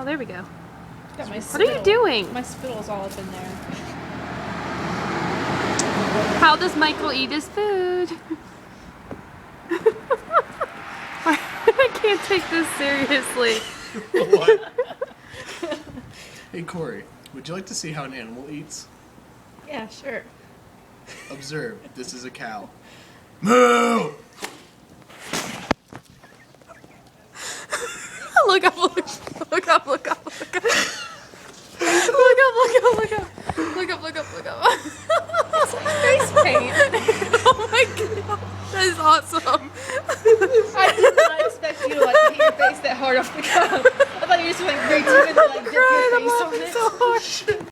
Oh, there we go. Got my What are you doing? My spittle's all up in there. How does Michael eat his food? I can't take this seriously. What? Hey Corey, would you like to see how an animal eats? Yeah, sure. Observe, this is a cow. Moo! Look, I'm